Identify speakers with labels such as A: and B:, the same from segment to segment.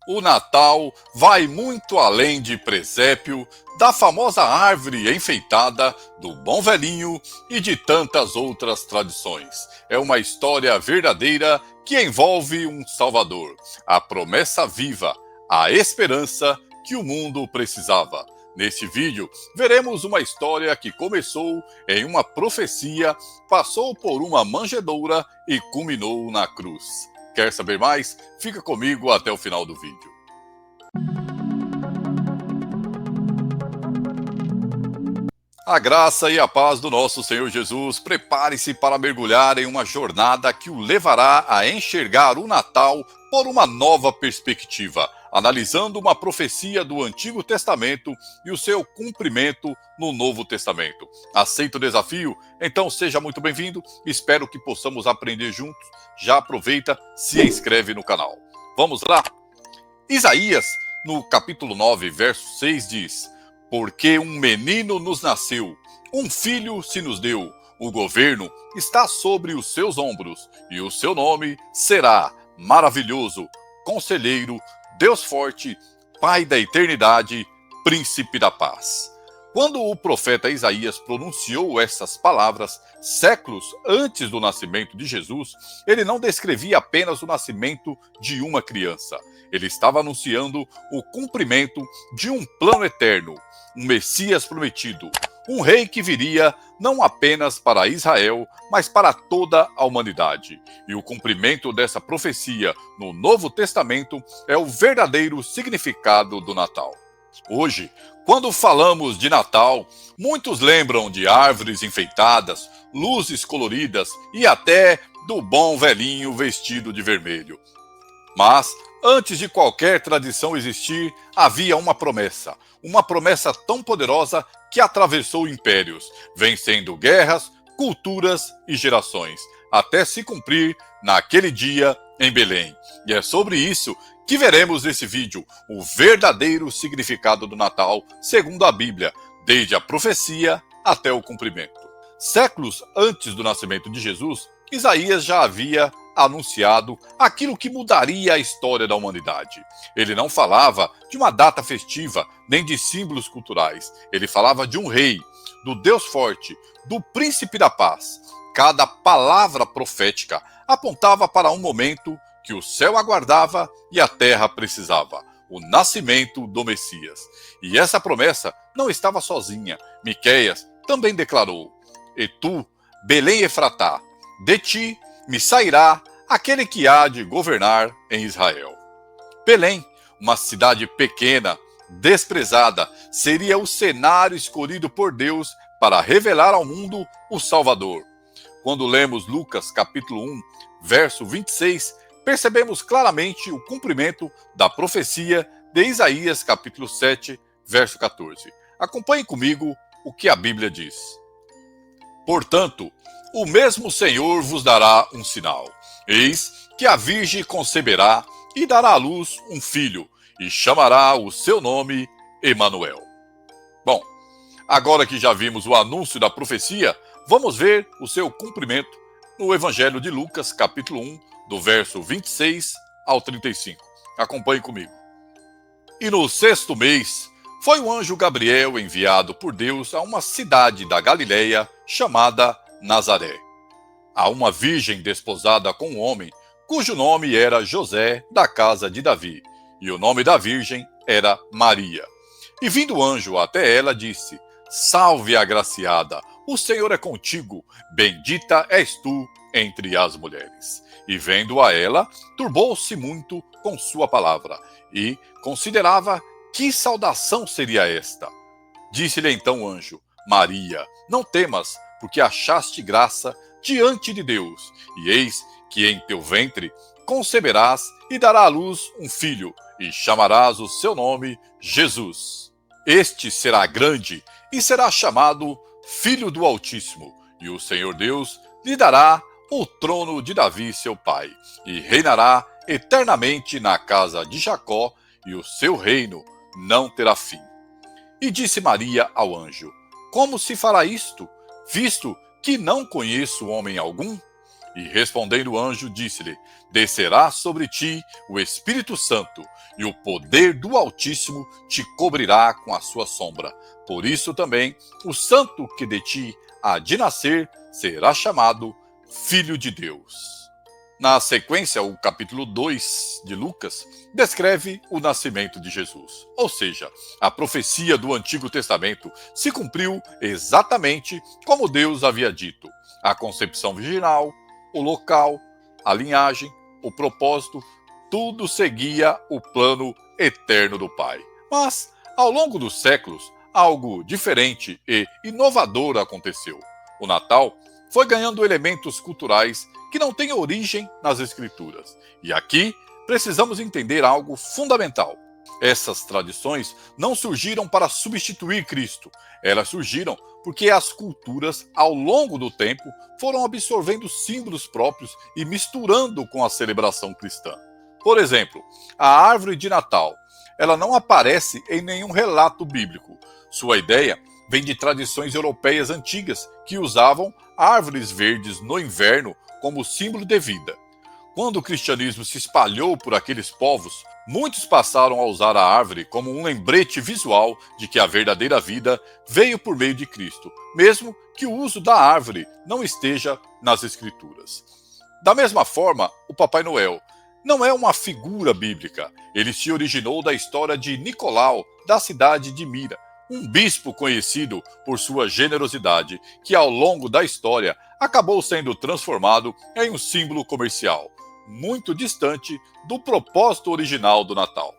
A: O Natal vai muito além de presépio, da famosa árvore enfeitada, do bom velhinho e de tantas outras tradições. É uma história verdadeira que envolve um Salvador, a promessa viva, a esperança que o mundo precisava. Neste vídeo, veremos uma história que começou em uma profecia, passou por uma manjedoura e culminou na cruz. Quer saber mais? Fica comigo até o final do vídeo. A graça e a paz do nosso Senhor Jesus, prepare-se para mergulhar em uma jornada que o levará a enxergar o Natal por uma nova perspectiva, analisando uma profecia do Antigo Testamento e o seu cumprimento no Novo Testamento. Aceita o desafio? Então seja muito bem-vindo, espero que possamos aprender juntos. Já aproveita, se inscreve no canal. Vamos lá? Isaías, no capítulo 9, verso 6 diz: porque um menino nos nasceu, um filho se nos deu, o governo está sobre os seus ombros, e o seu nome será Maravilhoso, Conselheiro, Deus Forte, Pai da Eternidade, Príncipe da Paz. Quando o profeta Isaías pronunciou essas palavras, séculos antes do nascimento de Jesus, ele não descrevia apenas o nascimento de uma criança. Ele estava anunciando o cumprimento de um plano eterno, um Messias prometido, um rei que viria não apenas para Israel, mas para toda a humanidade. E o cumprimento dessa profecia no Novo Testamento é o verdadeiro significado do Natal. Hoje, quando falamos de Natal, muitos lembram de árvores enfeitadas, luzes coloridas e até do bom velhinho vestido de vermelho. Mas, antes de qualquer tradição existir, havia uma promessa tão poderosa que atravessou impérios, vencendo guerras, culturas e gerações, até se cumprir naquele dia em Belém. E é sobre isso que veremos nesse vídeo o verdadeiro significado do Natal, segundo a Bíblia, desde a profecia até o cumprimento. Séculos antes do nascimento de Jesus, Isaías já havia anunciado aquilo que mudaria a história da humanidade. Ele não falava de uma data festiva, nem de símbolos culturais. Ele falava de um rei, do Deus forte, do príncipe da paz. Cada palavra profética apontava para um momento que o céu aguardava e a terra precisava: o nascimento do Messias. E essa promessa não estava sozinha. Miqueias também declarou: e tu, Belém Efratá, de ti me sairá aquele que há de governar em Israel. Belém, uma cidade pequena, desprezada, seria o cenário escolhido por Deus para revelar ao mundo o Salvador. Quando lemos Lucas capítulo 1, verso 26, percebemos claramente o cumprimento da profecia de Isaías capítulo 7, verso 14. Acompanhe comigo o que a Bíblia diz. Portanto, o mesmo Senhor vos dará um sinal. Eis que a Virgem conceberá e dará à luz um filho, e chamará o seu nome Emanuel. Bom, agora que já vimos o anúncio da profecia, vamos ver o seu cumprimento no Evangelho de Lucas, capítulo 1, do verso 26 ao 35. Acompanhe comigo. E no 6º mês, foi o anjo Gabriel enviado por Deus a uma cidade da Galileia chamada Nazaré, a uma virgem desposada com um homem, cujo nome era José, da casa de Davi, e o nome da virgem era Maria. E vindo o anjo até ela, disse: salve, agraciada, o Senhor é contigo, bendita és tu entre as mulheres. E vendo a ela, turbou-se muito com sua palavra, e considerava que saudação seria esta. Disse-lhe então o anjo: Maria, não temas, porque achaste graça diante de Deus, e eis que em teu ventre conceberás e dará à luz um filho, e chamarás o seu nome Jesus. Este será grande e será chamado Filho do Altíssimo, e o Senhor Deus lhe dará o trono de Davi seu pai, e reinará eternamente na casa de Jacó, e o seu reino não terá fim. E disse Maria ao anjo: como se fará isto, visto que não conheço homem algum? E respondendo o anjo, disse-lhe: Descerá sobre ti o Espírito Santo, e o poder do Altíssimo te cobrirá com a sua sombra. Por isso também o santo que de ti há de nascer será chamado Filho de Deus. Na sequência, o capítulo 2 de Lucas descreve o nascimento de Jesus. Ou seja, a profecia do Antigo Testamento se cumpriu exatamente como Deus havia dito. A concepção virginal, o local, a linhagem, o propósito, tudo seguia o plano eterno do Pai. Mas, ao longo dos séculos, algo diferente e inovador aconteceu. O Natal foi ganhando elementos culturais que não têm origem nas Escrituras. E aqui precisamos entender algo fundamental. Essas tradições não surgiram para substituir Cristo. Elas surgiram porque as culturas, ao longo do tempo, foram absorvendo símbolos próprios e misturando com a celebração cristã. Por exemplo, a árvore de Natal. Ela não aparece em nenhum relato bíblico. Sua ideia vem de tradições europeias antigas que usavam árvores verdes no inverno como símbolo de vida. Quando o cristianismo se espalhou por aqueles povos, muitos passaram a usar a árvore como um lembrete visual de que a verdadeira vida veio por meio de Cristo, mesmo que o uso da árvore não esteja nas Escrituras. Da mesma forma, o Papai Noel não é uma figura bíblica. Ele se originou da história de Nicolau, da cidade de Mira, um bispo conhecido por sua generosidade, que ao longo da história acabou sendo transformado em um símbolo comercial, muito distante do propósito original do Natal.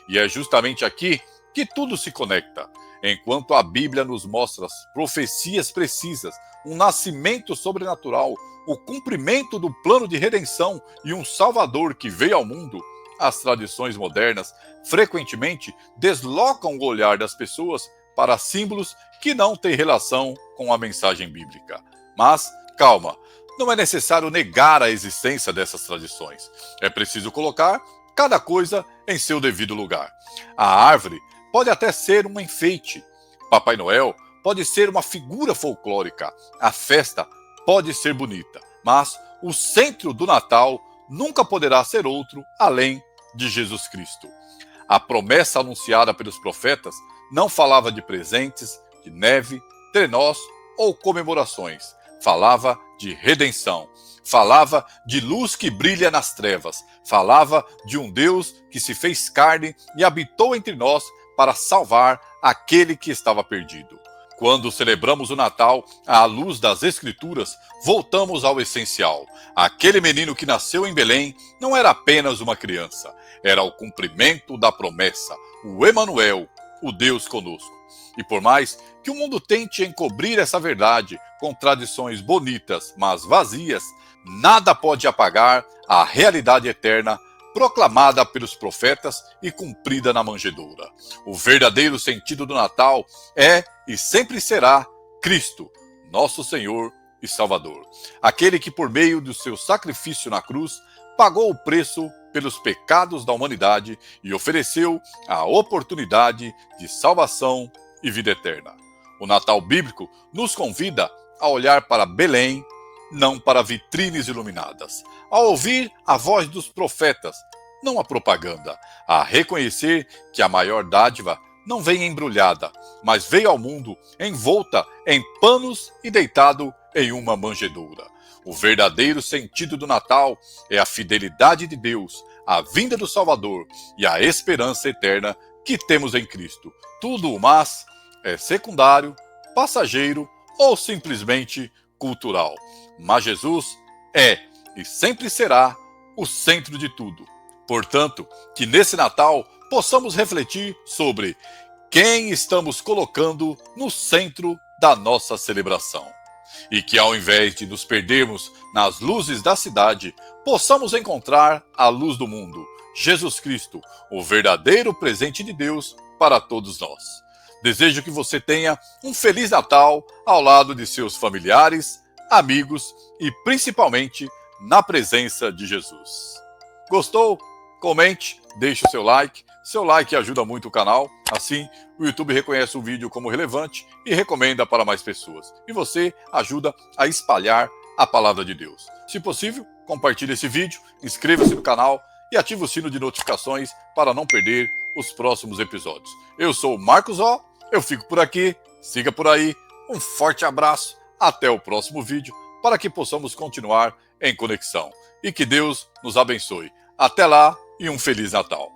A: E é justamente aqui que tudo se conecta. Enquanto a Bíblia nos mostra profecias precisas, um nascimento sobrenatural, o cumprimento do plano de redenção e um Salvador que veio ao mundo, as tradições modernas frequentemente deslocam o olhar das pessoas para símbolos que não têm relação com a mensagem bíblica. Mas, calma, não é necessário negar a existência dessas tradições. É preciso colocar cada coisa em seu devido lugar. A árvore pode até ser um enfeite. Papai Noel pode ser uma figura folclórica. A festa pode ser bonita. Mas o centro do Natal nunca poderá ser outro além de Jesus Cristo. A promessa anunciada pelos profetas não falava de presentes, de neve, trenós ou comemorações. Falava de redenção. Falava de luz que brilha nas trevas. Falava de um Deus que se fez carne e habitou entre nós para salvar aquele que estava perdido. Quando celebramos o Natal à luz das Escrituras, voltamos ao essencial. Aquele menino que nasceu em Belém não era apenas uma criança, era o cumprimento da promessa, o Emanuel, o Deus conosco. E por mais que o mundo tente encobrir essa verdade com tradições bonitas, mas vazias, nada pode apagar a realidade eterna proclamada pelos profetas e cumprida na manjedoura. O verdadeiro sentido do Natal é e sempre será Cristo, nosso Senhor e Salvador. Aquele que, por meio do seu sacrifício na cruz, pagou o preço pelos pecados da humanidade e ofereceu a oportunidade de salvação e vida eterna. O Natal bíblico nos convida a olhar para Belém, não para vitrines iluminadas, a ouvir a voz dos profetas, não a propaganda, a reconhecer que a maior dádiva não vem embrulhada, mas veio ao mundo envolta em panos e deitado em uma manjedoura. O verdadeiro sentido do Natal é a fidelidade de Deus, a vinda do Salvador e a esperança eterna que temos em Cristo. Tudo o mais é secundário, passageiro ou simplesmente cultural. Mas Jesus é e sempre será o centro de tudo. Portanto, que nesse Natal possamos refletir sobre quem estamos colocando no centro da nossa celebração. E que ao invés de nos perdermos nas luzes da cidade, possamos encontrar a luz do mundo, Jesus Cristo, o verdadeiro presente de Deus para todos nós. Desejo que você tenha um Feliz Natal ao lado de seus familiares, amigos e principalmente na presença de Jesus. Gostou? Comente, deixe o seu like. Seu like ajuda muito o canal, assim o YouTube reconhece o vídeo como relevante e recomenda para mais pessoas. E você ajuda a espalhar a palavra de Deus. Se possível, compartilhe esse vídeo, inscreva-se no canal e ative o sino de notificações para não perder os próximos episódios. Eu sou o Marcos O, eu fico por aqui, siga por aí, um forte abraço, até o próximo vídeo, para que possamos continuar em conexão. E que Deus nos abençoe. Até lá e um Feliz Natal.